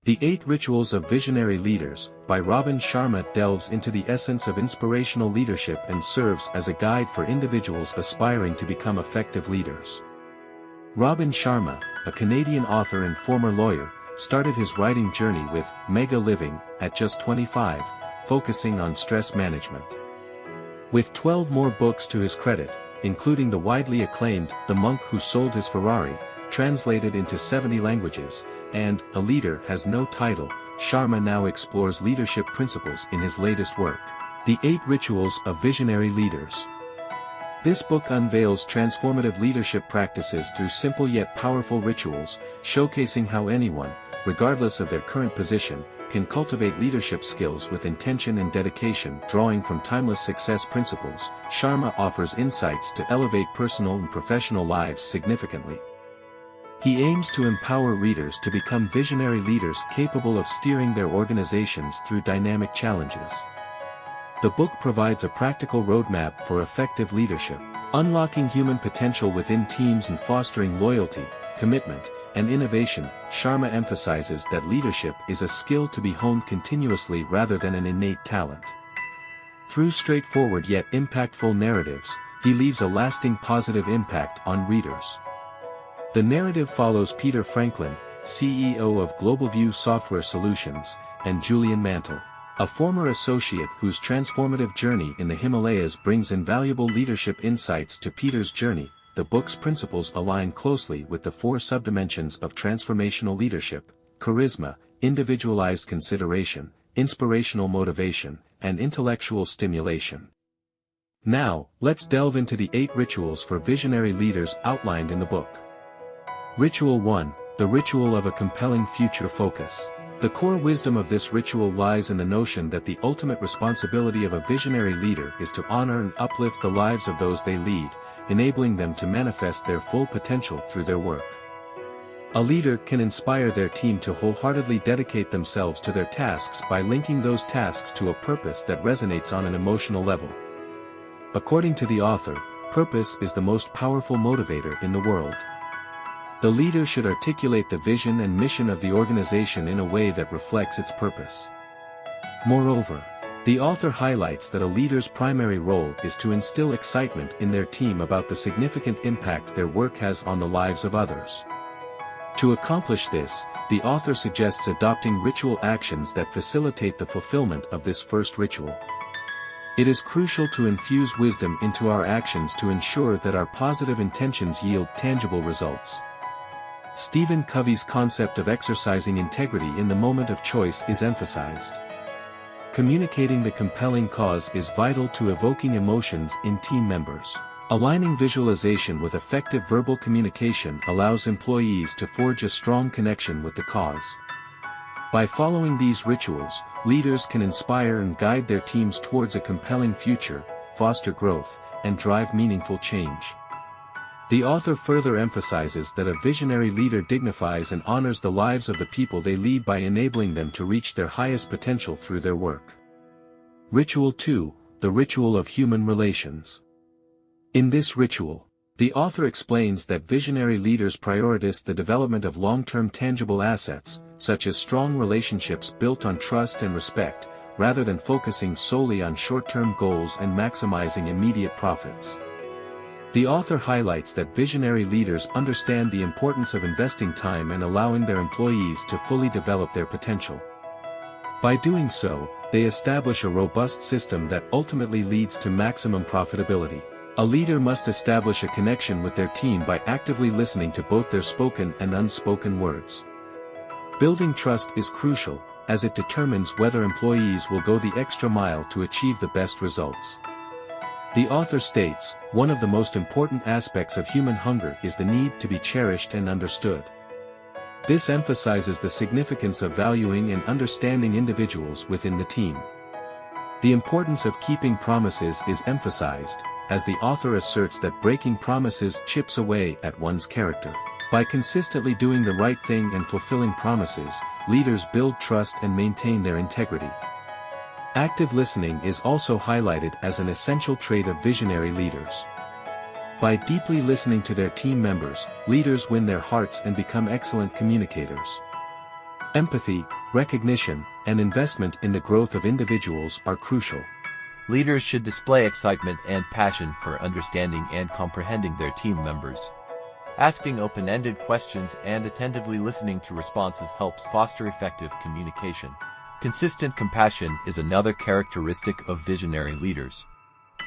The 8 Rituals of Visionary Leaders, by Robin Sharma, delves into the essence of inspirational leadership and serves as a guide for individuals aspiring to become effective leaders. Robin Sharma, a Canadian author and former lawyer, started his writing journey with Mega Living at just 25, focusing on stress management. With 12 more books to his credit, including the widely acclaimed The Monk Who Sold His Ferrari, translated into 70 languages, and A Leader Has No Title, Sharma now explores leadership principles in his latest work, The 8 Rituals of Visionary Leaders. This book unveils transformative leadership practices through simple yet powerful rituals, showcasing how anyone, regardless of their current position, can cultivate leadership skills with intention and dedication. Drawing from timeless success principles, Sharma offers insights to elevate personal and professional lives significantly. He aims to empower readers to become visionary leaders capable of steering their organizations through dynamic challenges. The book provides a practical roadmap for effective leadership, unlocking human potential within teams and fostering loyalty, commitment, and innovation. Sharma emphasizes that leadership is a skill to be honed continuously rather than an innate talent. Through straightforward yet impactful narratives, he leaves a lasting positive impact on readers. The narrative follows Peter Franklin, CEO of GlobalView Software Solutions, and Julian Mantle, a former associate whose transformative journey in the Himalayas brings invaluable leadership insights to Peter's journey. The book's principles align closely with the 4 subdimensions of transformational leadership: charisma, individualized consideration, inspirational motivation, and intellectual stimulation. Now, let's delve into the 8 rituals for visionary leaders outlined in the book. Ritual 1, the ritual of a compelling future focus. The core wisdom of this ritual lies in the notion that the ultimate responsibility of a visionary leader is to honor and uplift the lives of those they lead, enabling them to manifest their full potential through their work. A leader can inspire their team to wholeheartedly dedicate themselves to their tasks by linking those tasks to a purpose that resonates on an emotional level. According to the author, purpose is the most powerful motivator in the world. The leader should articulate the vision and mission of the organization in a way that reflects its purpose. Moreover, the author highlights that a leader's primary role is to instill excitement in their team about the significant impact their work has on the lives of others. To accomplish this, the author suggests adopting ritual actions that facilitate the fulfillment of this first ritual. It is crucial to infuse wisdom into our actions to ensure that our positive intentions yield tangible results. Stephen Covey's concept of exercising integrity in the moment of choice is emphasized. Communicating the compelling cause is vital to evoking emotions in team members. Aligning visualization with effective verbal communication allows employees to forge a strong connection with the cause. By following these rituals, leaders can inspire and guide their teams towards a compelling future, foster growth, and drive meaningful change. The author further emphasizes that a visionary leader dignifies and honors the lives of the people they lead by enabling them to reach their highest potential through their work. Ritual 2, the ritual of human relations. In this ritual, the author explains that visionary leaders prioritize the development of long-term tangible assets, such as strong relationships built on trust and respect, rather than focusing solely on short-term goals and maximizing immediate profits. The author highlights that visionary leaders understand the importance of investing time and allowing their employees to fully develop their potential. By doing so, they establish a robust system that ultimately leads to maximum profitability. A leader must establish a connection with their team by actively listening to both their spoken and unspoken words. Building trust is crucial, as it determines whether employees will go the extra mile to achieve the best results. The author states, one of the most important aspects of human hunger is the need to be cherished and understood. This emphasizes the significance of valuing and understanding individuals within the team. The importance of keeping promises is emphasized, as the author asserts that breaking promises chips away at one's character. By consistently doing the right thing and fulfilling promises, leaders build trust and maintain their integrity. Active listening is also highlighted as an essential trait of visionary leaders. By deeply listening to their team members, leaders win their hearts and become excellent communicators. Empathy, recognition, and investment in the growth of individuals are crucial. Leaders should display excitement and passion for understanding and comprehending their team members. Asking open-ended questions and attentively listening to responses helps foster effective communication. Consistent compassion is another characteristic of visionary leaders.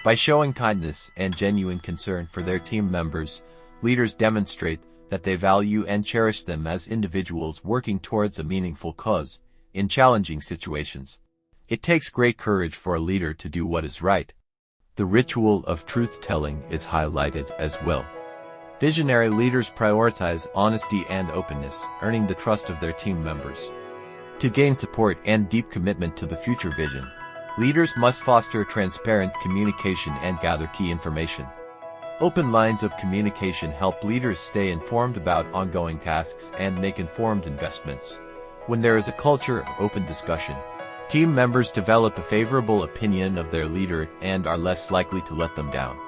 By showing kindness and genuine concern for their team members, leaders demonstrate that they value and cherish them as individuals working towards a meaningful cause in challenging situations. It takes great courage for a leader to do what is right. The ritual of truth-telling is highlighted as well. Visionary leaders prioritize honesty and openness, earning the trust of their team members. To gain support and deep commitment to the future vision, leaders must foster transparent communication and gather key information. Open lines of communication help leaders stay informed about ongoing tasks and make informed investments. When there is a culture of open discussion, team members develop a favorable opinion of their leader and are less likely to let them down.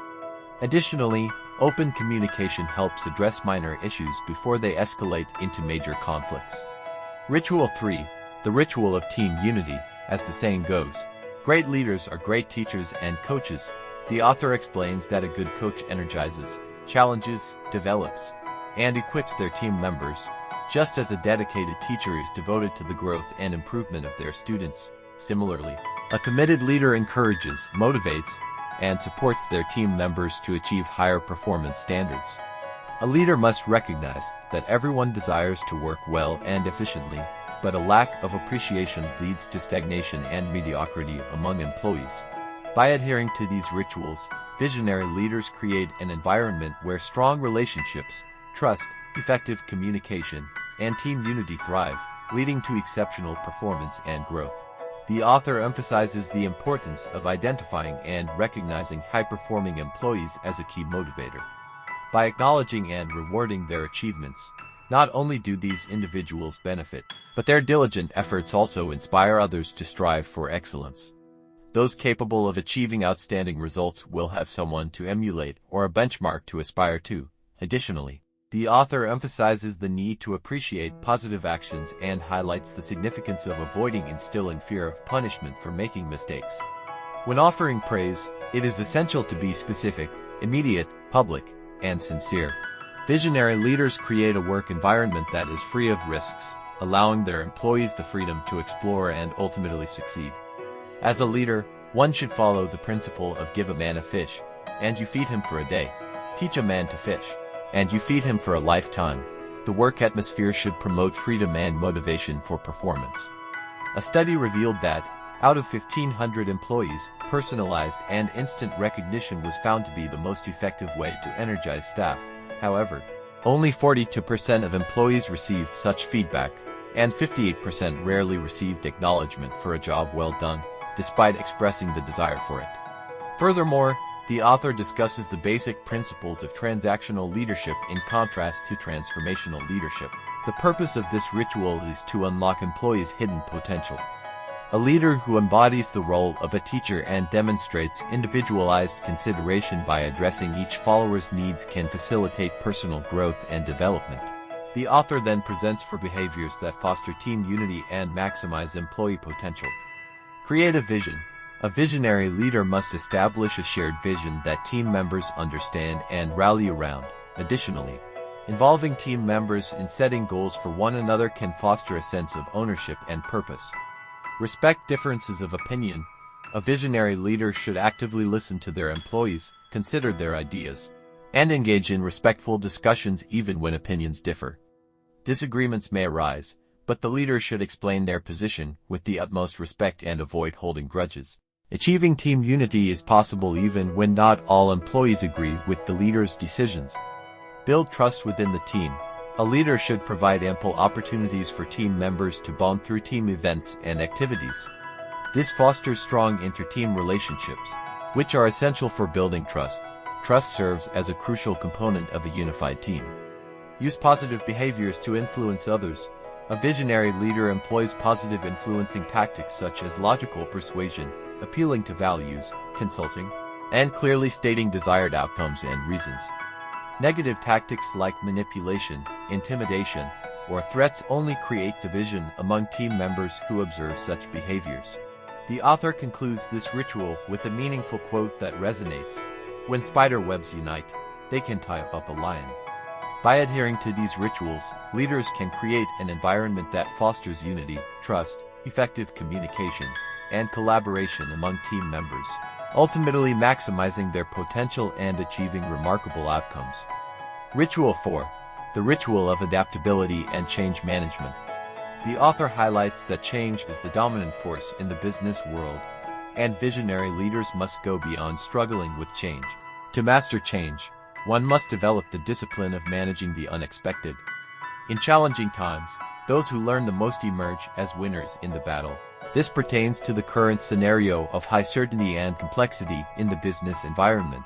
Additionally, open communication helps address minor issues before they escalate into major conflicts. Ritual 3. The ritual of team unity, as the saying goes. Great leaders are great teachers and coaches. The author explains that a good coach energizes, challenges, develops, and equips their team members, just as a dedicated teacher is devoted to the growth and improvement of their students. Similarly, a committed leader encourages, motivates, and supports their team members to achieve higher performance standards. A leader must recognize that everyone desires to work well and efficiently, but a lack of appreciation leads to stagnation and mediocrity among employees. By adhering to these rituals, visionary leaders create an environment where strong relationships, trust, effective communication, and team unity thrive, leading to exceptional performance and growth. The author emphasizes the importance of identifying and recognizing high-performing employees as a key motivator. By acknowledging and rewarding their achievements, not only do these individuals benefit, but their diligent efforts also inspire others to strive for excellence. Those capable of achieving outstanding results will have someone to emulate or a benchmark to aspire to. Additionally, the author emphasizes the need to appreciate positive actions and highlights the significance of avoiding instilling fear of punishment for making mistakes. When offering praise, it is essential to be specific, immediate, public, and sincere. Visionary leaders create a work environment that is free of risks, allowing their employees the freedom to explore and ultimately succeed. As a leader, one should follow the principle of give a man a fish, and you feed him for a day. Teach a man to fish, and you feed him for a lifetime. The work atmosphere should promote freedom and motivation for performance. A study revealed that, out of 1,500 employees, personalized and instant recognition was found to be the most effective way to energize staff. However, only 42% of employees received such feedback, and 58% rarely received acknowledgement for a job well done, despite expressing the desire for it. Furthermore, the author discusses the basic principles of transactional leadership in contrast to transformational leadership. The purpose of this ritual is to unlock employees' hidden potential. A leader who embodies the role of a teacher and demonstrates individualized consideration by addressing each follower's needs can facilitate personal growth and development. The author then presents for behaviors that foster team unity and maximize employee potential. Create a vision. A visionary leader must establish a shared vision that team members understand and rally around. Additionally, involving team members in setting goals for one another can foster a sense of ownership and purpose. Respect differences of opinion. A visionary leader should actively listen to their employees, consider their ideas, and engage in respectful discussions even when opinions differ. Disagreements may arise, but the leader should explain their position with the utmost respect and avoid holding grudges. Achieving team unity is possible even when not all employees agree with the leader's decisions. Build trust within the team. A leader should provide ample opportunities for team members to bond through team events and activities. This fosters strong inter-team relationships, which are essential for building trust. Trust serves as a crucial component of a unified team. Use positive behaviors to influence others. A visionary leader employs positive influencing tactics such as logical persuasion, appealing to values, consulting, and clearly stating desired outcomes and reasons. Negative tactics like manipulation, intimidation, or threats only create division among team members who observe such behaviors. The author concludes this ritual with a meaningful quote that resonates: "When spider webs unite, they can tie up a lion." By adhering to these rituals, leaders can create an environment that fosters unity, trust, effective communication, and collaboration among team members, ultimately maximizing their potential and achieving remarkable outcomes. Ritual 4. The Ritual of Adaptability and Change Management. The author highlights that change is the dominant force in the business world, and visionary leaders must go beyond struggling with change. To master change, one must develop the discipline of managing the unexpected. In challenging times, those who learn the most emerge as winners in the battle. This pertains to the current scenario of high certainty and complexity in the business environment.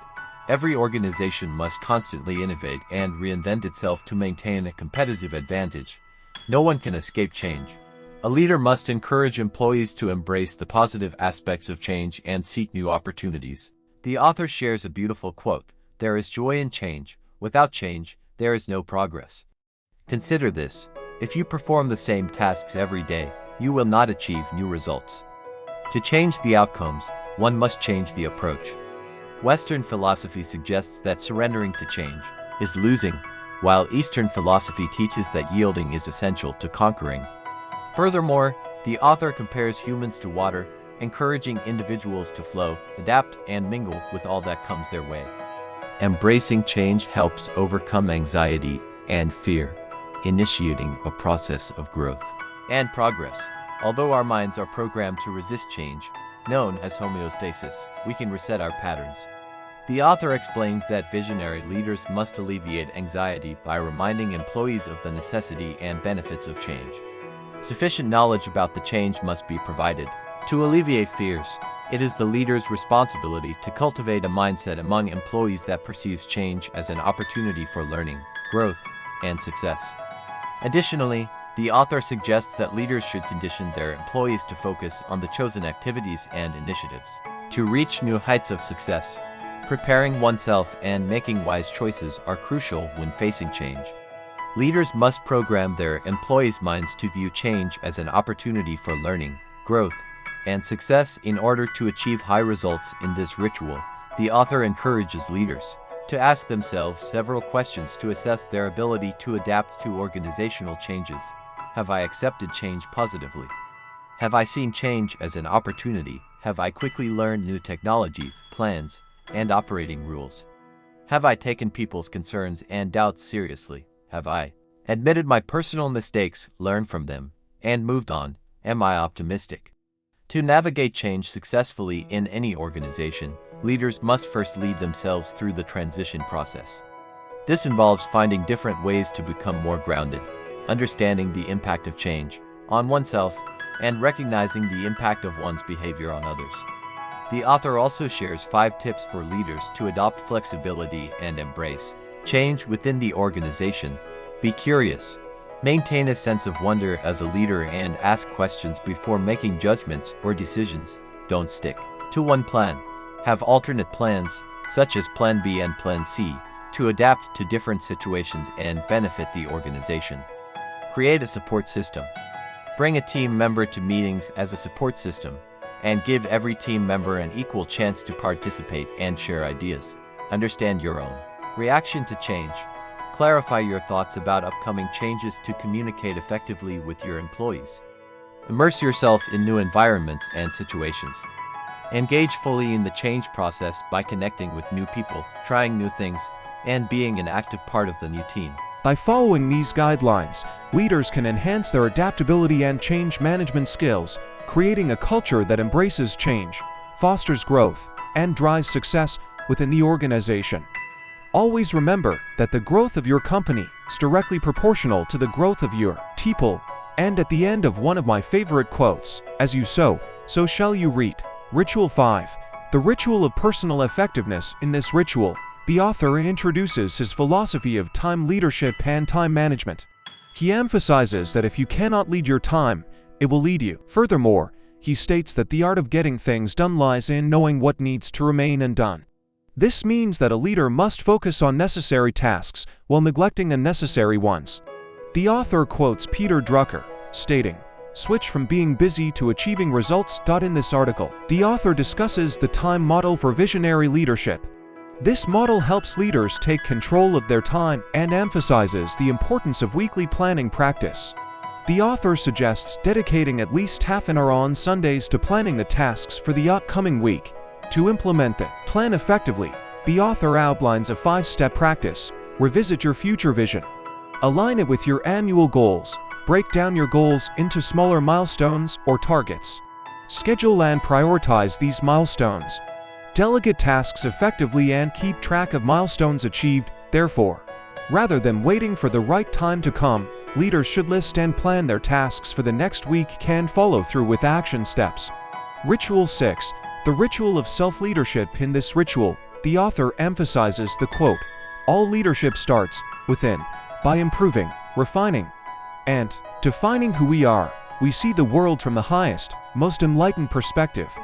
Every organization must constantly innovate and reinvent itself to maintain a competitive advantage. No one can escape change. A leader must encourage employees to embrace the positive aspects of change and seek new opportunities. The author shares a beautiful quote: "There is joy in change. Without change, there is no progress." Consider this: if you perform the same tasks every day, you will not achieve new results. To change the outcomes, one must change the approach. Western philosophy suggests that surrendering to change is losing, while Eastern philosophy teaches that yielding is essential to conquering. Furthermore, the author compares humans to water, encouraging individuals to flow, adapt, and mingle with all that comes their way. Embracing change helps overcome anxiety and fear, initiating a process of growth and progress. Although our minds are programmed to resist change, known as homeostasis, we can reset our patterns. The author explains that visionary leaders must alleviate anxiety by reminding employees of the necessity and benefits of change. Sufficient knowledge about the change must be provided. To alleviate fears, it is the leader's responsibility to cultivate a mindset among employees that perceives change as an opportunity for learning, growth, and success. Additionally, the author suggests that leaders should condition their employees to focus on the chosen activities and initiatives to reach new heights of success. Preparing oneself and making wise choices are crucial when facing change. Leaders must program their employees' minds to view change as an opportunity for learning, growth, and success. In order to achieve high results in this ritual, the author encourages leaders to ask themselves several questions to assess their ability to adapt to organizational changes. Have I accepted change positively? Have I seen change as an opportunity? Have I quickly learned new technology, plans, and operating rules? Have I taken people's concerns and doubts seriously? Have I admitted my personal mistakes, learned from them, and moved on? Am I optimistic? To navigate change successfully in any organization, leaders must first lead themselves through the transition process. This involves finding different ways to become more grounded, understanding the impact of change on oneself, and recognizing the impact of one's behavior on others. The author also shares 5 tips for leaders to adopt flexibility and embrace change within the organization. Be curious. Maintain a sense of wonder as a leader and ask questions before making judgments or decisions. Don't stick to one plan. Have alternate plans, such as Plan B and Plan C, to adapt to different situations and benefit the organization. Create a support system. Bring a team member to meetings as a support system, and give every team member an equal chance to participate and share ideas. Understand your own reaction to change. Clarify your thoughts about upcoming changes to communicate effectively with your employees. Immerse yourself in new environments and situations. Engage fully in the change process by connecting with new people, trying new things, and being an active part of the new team. By following these guidelines, leaders can enhance their adaptability and change management skills, creating a culture that embraces change, fosters growth, and drives success within the organization. Always remember that the growth of your company is directly proportional to the growth of your people. And at the end of one of my favorite quotes, "As you sow, so shall you reap." Ritual 5. The Ritual of Personal Effectiveness. In this ritual, the author introduces his philosophy of time leadership and time management. He emphasizes that if you cannot lead your time, it will lead you. Furthermore, he states that the art of getting things done lies in knowing what needs to remain undone. This means that a leader must focus on necessary tasks while neglecting unnecessary ones. The author quotes Peter Drucker, stating, "Switch from being busy to achieving results." In this article, the author discusses the time model for visionary leadership. This model helps leaders take control of their time and emphasizes the importance of weekly planning practice. The author suggests dedicating at least half an hour on Sundays to planning the tasks for the upcoming week. To implement the plan effectively, the author outlines a 5-step practice. Revisit your future vision. Align it with your annual goals. Break down your goals into smaller milestones or targets. Schedule and prioritize these milestones. Delegate tasks effectively and keep track of milestones achieved. Therefore, rather than waiting for the right time to come, leaders should list and plan their tasks for the next week and follow through with action steps. Ritual 6. The ritual of self-leadership. In this ritual, the author emphasizes the quote, "All leadership starts within. By improving, refining, and defining who we are, we see the world from the highest, most enlightened perspective."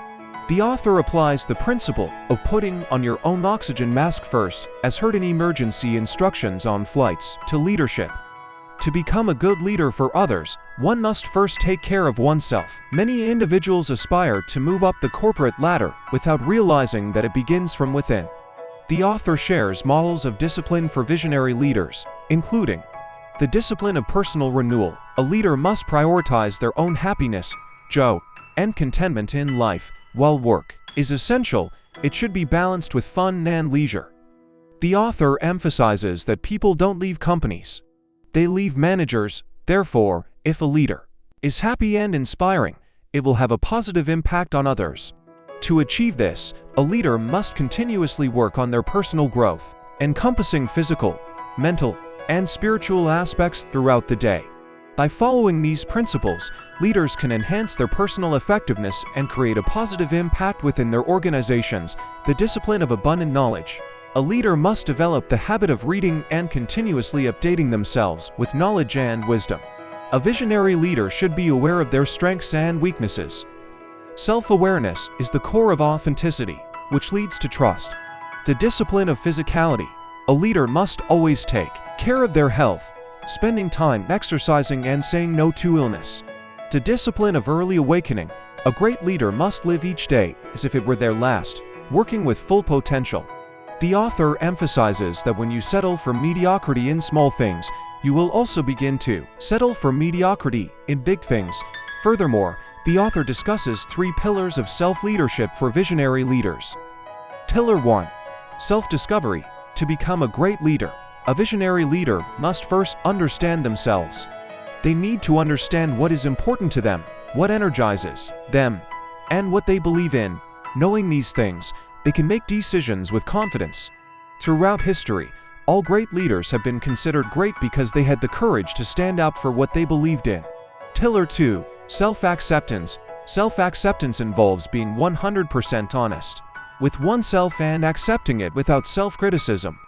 The author applies the principle of putting on your own oxygen mask first, as heard in emergency instructions on flights, to leadership. To become a good leader for others, one must first take care of oneself. Many individuals aspire to move up the corporate ladder without realizing that it begins from within. The author shares models of discipline for visionary leaders, including the discipline of personal renewal. A leader must prioritize their own happiness, joy, and contentment in life. While work is essential, it should be balanced with fun and leisure. The author emphasizes that people don't leave companies. They leave managers. Therefore, if a leader is happy and inspiring, it will have a positive impact on others. To achieve this, a leader must continuously work on their personal growth, encompassing physical, mental, and spiritual aspects throughout the day. By following these principles, leaders can enhance their personal effectiveness and create a positive impact within their organizations. The discipline of abundant knowledge. A leader must develop the habit of reading and continuously updating themselves with knowledge and wisdom. A visionary leader should be aware of their strengths and weaknesses. Self-awareness is the core of authenticity, which leads to trust. The discipline of physicality. A leader must always take care of their health, spending time exercising and saying no to illness. The discipline of early awakening. A great leader must live each day as if it were their last, working with full potential. The author emphasizes that when you settle for mediocrity in small things, you will also begin to settle for mediocrity in big things. Furthermore, the author discusses 3 pillars of self-leadership for visionary leaders. Pillar 1. Self-discovery. To become a great leader, a visionary leader must first understand themselves. They need to understand what is important to them, what energizes them, and what they believe in. Knowing these things, they can make decisions with confidence. Throughout history, all great leaders have been considered great because they had the courage to stand up for what they believed in. Pillar 2. Self-acceptance. Self-acceptance involves being 100% honest with oneself and accepting it without self-criticism.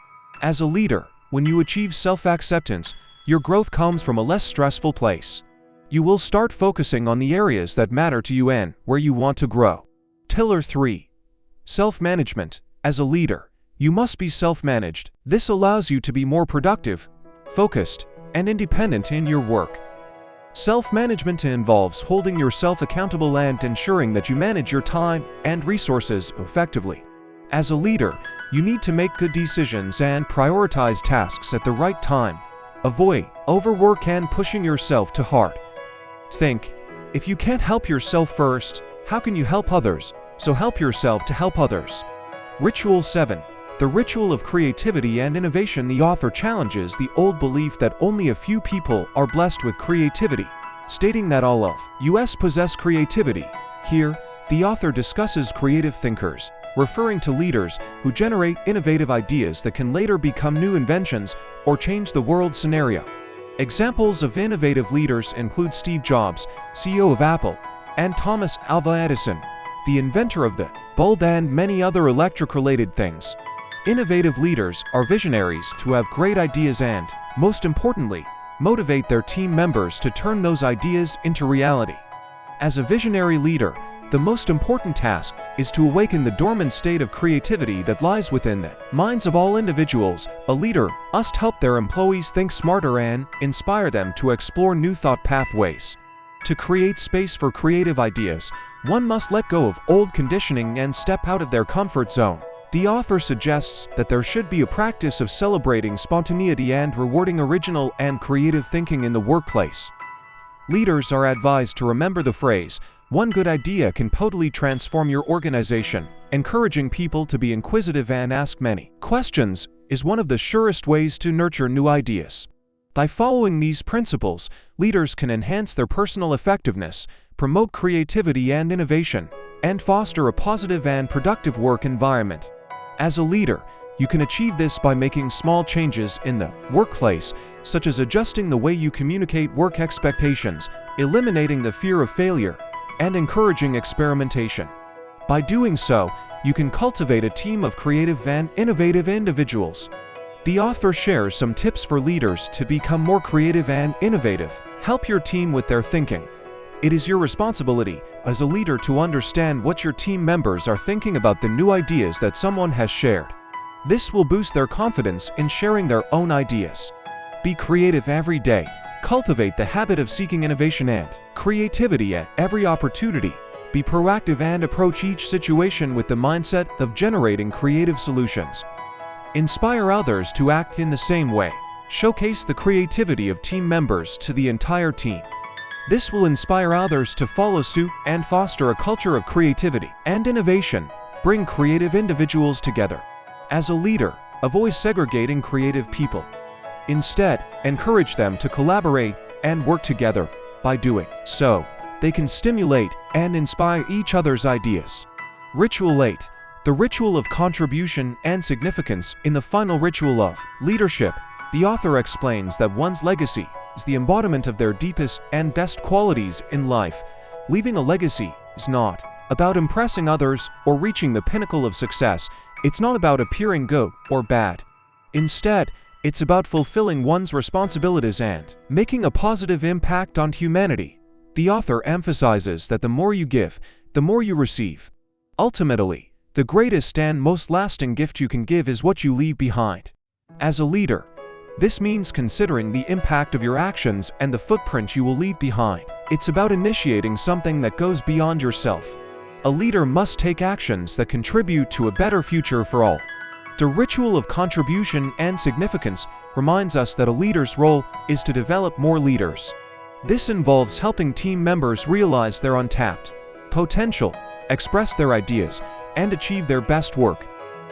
As a leader, when you achieve self-acceptance, your growth comes from a less stressful place. You will start focusing on the areas that matter to you and where you want to grow. Pillar 3. Self-management. As a leader, you must be self-managed. This allows you to be more productive, focused, and independent in your work. Self-management involves holding yourself accountable and ensuring that you manage your time and resources effectively. As a leader, you need to make good decisions and prioritize tasks at the right time. Avoid overwork and pushing yourself too hard. Think, if you can't help yourself first, how can you help others? So help yourself to help others. Ritual 7. The ritual of creativity and innovation. The author challenges the old belief that only a few people are blessed with creativity, stating that all of us possess creativity. Here, the author discusses creative thinkers, referring to leaders who generate innovative ideas that can later become new inventions or change the world scenario. Examples of innovative leaders include Steve Jobs, CEO of Apple, and Thomas Alva Edison, the inventor of the bulb, and many other electric-related things. Innovative leaders are visionaries who have great ideas and, most importantly, motivate their team members to turn those ideas into reality. As a visionary leader, the most important task is to awaken the dormant state of creativity that lies within the minds of all individuals. A leader must help their employees think smarter and inspire them to explore new thought pathways. To create space for creative ideas, one must let go of old conditioning and step out of their comfort zone. The author suggests that there should be a practice of celebrating spontaneity and rewarding original and creative thinking in the workplace. Leaders are advised to remember the phrase, "One good idea can totally transform your organization." Encouraging people to be inquisitive and ask many questions is one of the surest ways to nurture new ideas. By following these principles, leaders can enhance their personal effectiveness, promote creativity and innovation, and foster a positive and productive work environment. As a leader, you can achieve this by making small changes in the workplace, such as adjusting the way you communicate work expectations, eliminating the fear of failure, and encouraging experimentation. By doing so, you can cultivate a team of creative and innovative individuals. The author shares some tips for leaders to become more creative and innovative. Help your team with their thinking. It is your responsibility as a leader to understand what your team members are thinking about the new ideas that someone has shared. This will boost their confidence in sharing their own ideas. Be creative every day. Cultivate the habit of seeking innovation and creativity at every opportunity. Be proactive and approach each situation with the mindset of generating creative solutions. Inspire others to act in the same way. Showcase the creativity of team members to the entire team. This will inspire others to follow suit and foster a culture of creativity and innovation. Bring creative individuals together. As a leader, avoid segregating creative people. Instead, encourage them to collaborate and work together. By doing so, they can stimulate and inspire each other's ideas. Ritual 8. The ritual of contribution and significance. In the final ritual of leadership, the author explains that one's legacy is the embodiment of their deepest and best qualities in life. Leaving a legacy is not about impressing others or reaching the pinnacle of success. It's not about appearing good or bad. Instead, it's about fulfilling one's responsibilities and making a positive impact on humanity. The author emphasizes that the more you give, the more you receive. Ultimately, the greatest and most lasting gift you can give is what you leave behind. As a leader, this means considering the impact of your actions and the footprint you will leave behind. It's about initiating something that goes beyond yourself. A leader must take actions that contribute to a better future for all. The ritual of contribution and significance reminds us that a leader's role is to develop more leaders. This involves helping team members realize their untapped potential, express their ideas, and achieve their best work.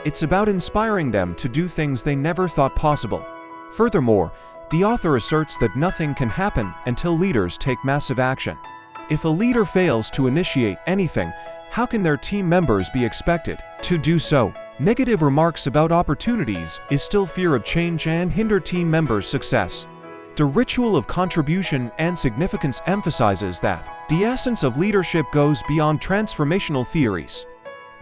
It's about inspiring them to do things they never thought possible. Furthermore, the author asserts that nothing can happen until leaders take massive action. If a leader fails to initiate anything, how can their team members be expected to do so? Negative remarks about opportunities instill fear of change and hinder team members' success. The ritual of contribution and significance emphasizes that the essence of leadership goes beyond transformational theories.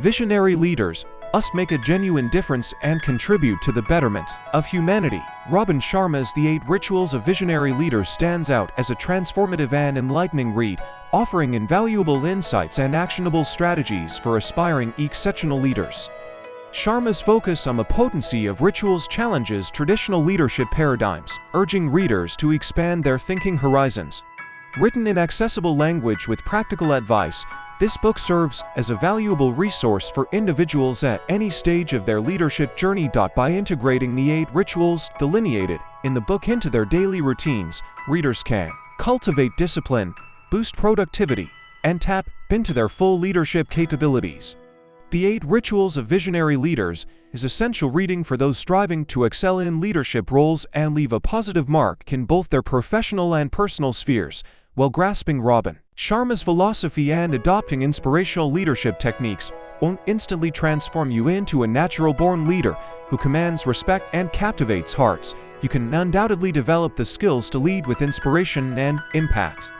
Visionary leaders must make a genuine difference and contribute to the betterment of humanity. Robin Sharma's The 8 Rituals of Visionary Leaders stands out as a transformative and enlightening read, offering invaluable insights and actionable strategies for aspiring exceptional leaders. Sharma's focus on the potency of rituals challenges traditional leadership paradigms, urging readers to expand their thinking horizons. Written in accessible language with practical advice, this book serves as a valuable resource for individuals at any stage of their leadership journey. By integrating the 8 rituals delineated in the book into their daily routines, readers can cultivate discipline, boost productivity, and tap into their full leadership capabilities. The 8 Rituals of Visionary Leaders is essential reading for those striving to excel in leadership roles and leave a positive mark in both their professional and personal spheres. While grasping Robin Sharma's philosophy and adopting inspirational leadership techniques won't instantly transform you into a natural-born leader who commands respect and captivates hearts, you can undoubtedly develop the skills to lead with inspiration and impact.